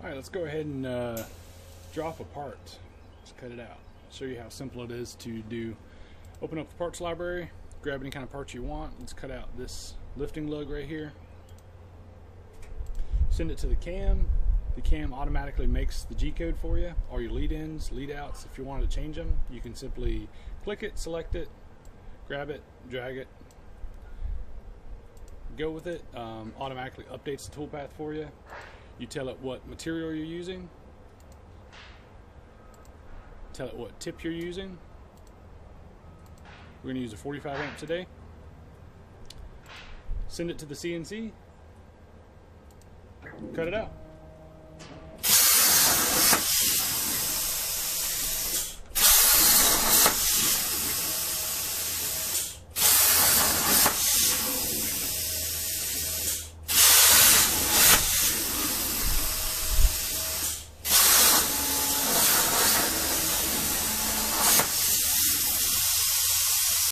Alright, let's go ahead and drop a part. Let's cut it out. Show you how simple it is to do. Open up the parts library, grab any kind of parts you want. Let's cut out this lifting lug right here. Send it to the cam. The cam automatically makes the G-code for you. All your lead ins, lead outs. If you wanted to change them, you can simply click it, select it, grab it, drag it, go with it. Automatically updates the toolpath for you. You tell it what material you're using, tell it what tip you're using. We're going to use a 45 amp today. Send it to the CNC, cut it out.